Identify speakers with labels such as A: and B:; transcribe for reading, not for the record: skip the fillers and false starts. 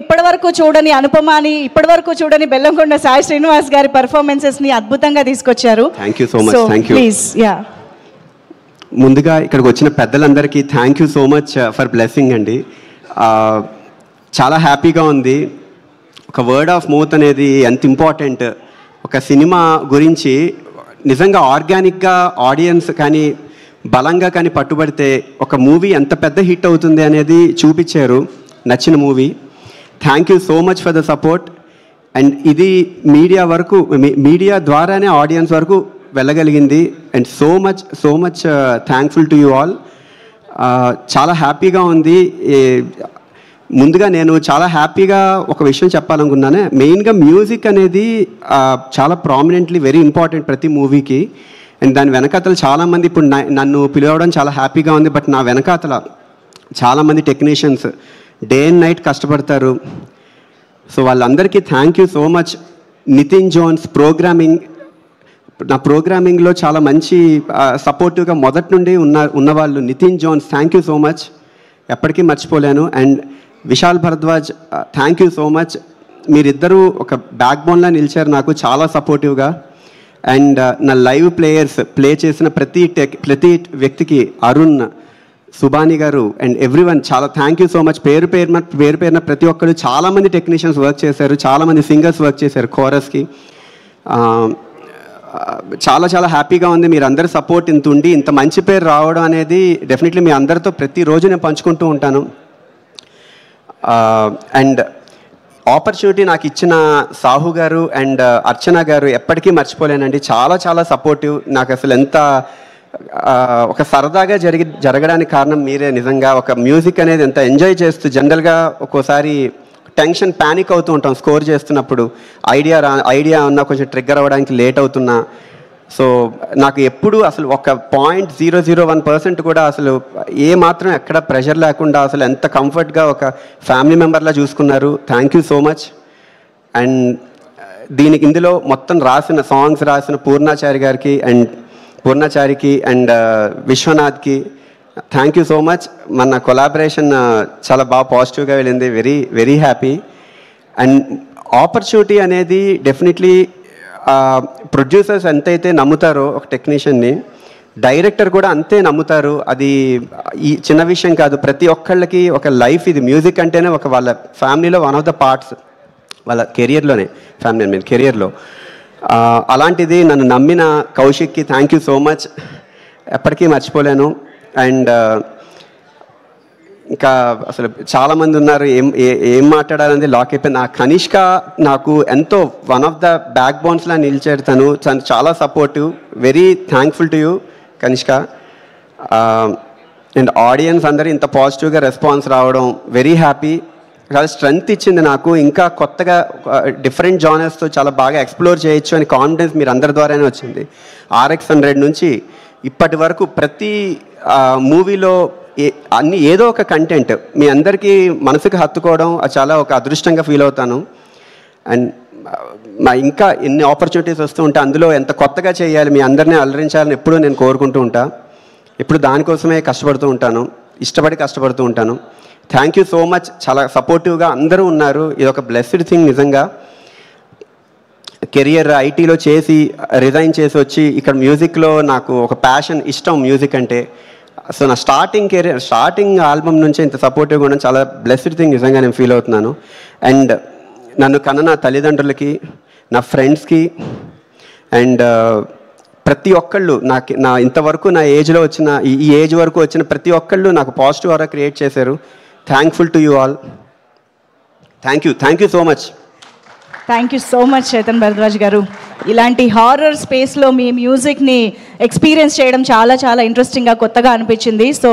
A: ఇప్పటివరకు చూడని అనుపమాని, ఇప్పటివరకు చూడని బెల్లంకొండ సాయి శ్రీనివాస్ గారి పర్ఫార్మెన్సెస్ని అద్భుతంగా తీసుకొచ్చారు.
B: Thank you so much. Thank you.
A: Please
B: ముందుగా ఇక్కడికి వచ్చిన పెద్దలందరికీ thank you so much for blessing అండి. చాలా హ్యాపీగా ఉంది. ఒక వర్డ్ ఆఫ్ మౌత్ అనేది ఎంత ఇంపార్టెంట్. ఒక సినిమా గురించి నిజంగా ఆర్గానిక్గా ఆడియన్స్ కానీ బలంగా కానీ పట్టుబడితే ఒక మూవీ ఎంత పెద్ద హిట్ అవుతుంది అనేది చూపించారు. నచ్చిన movie. Thank you so much for the support. And ఇది మీడియా ద్వారానే ఆడియన్స్ వరకు వెళ్ళగలిగింది. And so much thankful to you all. చాలా హ్యాపీగా ఉంది. ముందుగా నేను చాలా హ్యాపీగా ఒక విషయం చెప్పాలనుకున్నాను. మెయిన్గా మ్యూజిక్ అనేది చాలా ప్రామినెంట్లీ వెరీ ఇంపార్టెంట్ ప్రతి మూవీకి. అండ్ దాని వెనకాతలు చాలామంది ఇప్పుడు నన్ను పిలవడం చాలా హ్యాపీగా ఉంది. బట్ నా వెనకాతల చాలామంది టెక్నీషియన్స్ డే అండ్ నైట్ కష్టపడతారు. సో వాళ్ళందరికీ thank you so much. Nitin Jones programming, నా ప్రోగ్రామింగ్లో చాలా మంచి సపోర్టివ్గా మొదటి నుండి ఉన్నవాళ్ళు Nitin Jones, thank you so much, ఎప్పటికీ మర్చిపోలేను. And Vishal Bharadwaj, thank you so much. మీరిద్దరూ ఒక బ్యాక్ బోన్లా నిలిచారు నాకు, చాలా సపోర్టివ్గా. అండ్ నా లైవ్ ప్లేయర్స్ ప్లే చేసిన ప్రతి వ్యక్తికి, అరుణ్, సుబాని గారు అండ్ ఎవ్రీవన్ చాలా థ్యాంక్ యూ సో మచ్. పేరు పేరున ప్రతి ఒక్కరు చాలామంది టెక్నీషియన్స్ వర్క్ చేశారు, చాలామంది సింగర్స్ వర్క్ చేశారు కోరస్కి. చాలా హ్యాపీగా ఉంది. మీరు అందరి సపోర్ట్ ఇంత ఉండి ఇంత మంచి పేరు రావడం అనేది డెఫినెట్లీ మీ అందరితో ప్రతిరోజు నేను పంచుకుంటూ ఉంటాను. అండ్ ఆపర్చునిటీ నాకు ఇచ్చిన సాహు గారు అండ్ అర్చన గారు ఎప్పటికీ మర్చిపోలేనండి. చాలా సపోర్టివ్. నాకు అసలు ఎంత ఒక సరదాగా జరగడానికి కారణం మీరే. నిజంగా ఒక మ్యూజిక్ అనేది ఎంత ఎంజాయ్ చేస్తూ, జనరల్గా ఒక్కోసారి టెన్షన్ ప్యానిక్ అవుతూ ఉంటాం స్కోర్ చేస్తున్నప్పుడు, ఐడియా ఉన్నా కొంచెం ట్రిగ్గర్ అవ్వడానికి లేట్ అవుతున్నా. సో నాకు ఎప్పుడు అసలు ఒక 0.001% కూడా అసలు ఏ మాత్రం ఎక్కడ ప్రెషర్ లేకుండా అసలు ఎంత కంఫర్ట్గా ఒక ఫ్యామిలీ మెంబర్లా చూసుకున్నారు. Thank you so much. And ఇందులో మొత్తం సాంగ్స్ రాసిన పూర్ణాచారికి అండ్ విశ్వనాథ్కి థ్యాంక్ యూ సో మచ్. మన కొలాబరేషన్ చాలా బాగా పాజిటివ్గా వెళ్ళింది. Very happy. అండ్ ఆపర్చునిటీ అనేది డెఫినెట్లీ ప్రొడ్యూసర్స్ ఎంతైతే నమ్ముతారో ఒక టెక్నీషియన్ని, డైరెక్టర్ కూడా అంతే నమ్ముతారు. అది ఈ చిన్న విషయం కాదు. ప్రతి ఒక్కళ్ళకి ఒక లైఫ్ ఇది. మ్యూజిక్ అంటేనే ఒక వాళ్ళ ఫ్యామిలీలో వన్ ఆఫ్ ద పార్ట్స్, వాళ్ళ కెరియర్లో. అలాంటిది నన్ను నమ్మిన కౌశిక్కి థ్యాంక్ యూ సో మచ్, ఎప్పటికీ మర్చిపోలేను. అండ్ ఇంకా అసలు చాలామంది ఉన్నారు, ఏం మాట్లాడాలని లాక్ అయిపోయింది. కనిష్క నాకు ఎంతో వన్ ఆఫ్ ద బ్యాక్ బోన్స్లా నిలిచాడు. తను చాలా supportive. Very thankful to you Kanishka. And audience అందరూ ఇంత పాజిటివ్గా రెస్పాన్స్ రావడం వెరీ హ్యాపీ. చాలా స్ట్రెంగ్త్ ఇచ్చింది నాకు. ఇంకా కొత్తగా డిఫరెంట్ జానర్స్తో చాలా బాగా ఎక్స్ప్లోర్ చేయొచ్చు అని కాన్ఫిడెన్స్ మీరు అందరి ద్వారానే వచ్చింది. RX100 నుంచి ఇప్పటి వరకు ప్రతి మూవీలో ఏదో ఒక కంటెంట్ మీ అందరికీ మనసుకు హత్తుకోవడం చాలా ఒక అదృష్టంగా ఫీల్ అవుతాను. అండ్ ఇంకా ఎన్ని ఆపర్చునిటీస్ వస్తూ ఉంటాయి, అందులో ఎంత కొత్తగా చేయాలి, మీ అందరినీ అలరించాలని ఎప్పుడూ నేను కోరుకుంటూ ఉంటాను. ఎప్పుడు దానికోసమే ఇష్టపడి కష్టపడుతూ ఉంటాను. Thank you so much. చాలా సపోర్టివ్గా అందరూ ఉన్నారు. ఇది ఒక బ్లెస్డ్ థింగ్ నిజంగా. కెరియర్ ఐటీలో చేసి రిజైన్ చేసి వచ్చి ఇక్కడ మ్యూజిక్లో నాకు ఒక ప్యాషన్, ఇష్టం మ్యూజిక్ అంటే. సో నా స్టార్టింగ్ ఆల్బమ్ నుంచే ఇంత సపోర్టివ్గా ఉండడం చాలా బ్లెస్డ్ థింగ్ నిజంగా నేను ఫీల్ అవుతున్నాను. అండ్ నన్ను కన్న నా తల్లిదండ్రులకి, నా ఫ్రెండ్స్కి అండ్ ప్రతి ఒక్కళ్ళు నా ఇంతవరకు నా ఏజ్లో వచ్చిన ఈ ఏజ్ వరకు వచ్చిన ప్రతి ఒక్కళ్ళు నాకు పాజిటివ్ ఆరా క్రియేట్ చేశారు. Thankful to you all. Thank you so much.
A: Thank you so much Chetan Bharadwaj గారు. ఇలాంటి హారర్ స్పేస్లో మీ మ్యూజిక్ని ఎక్స్పీరియన్స్ చేయడం చాలా ఇంట్రెస్టింగ్గా, కొత్తగా అనిపించింది. సో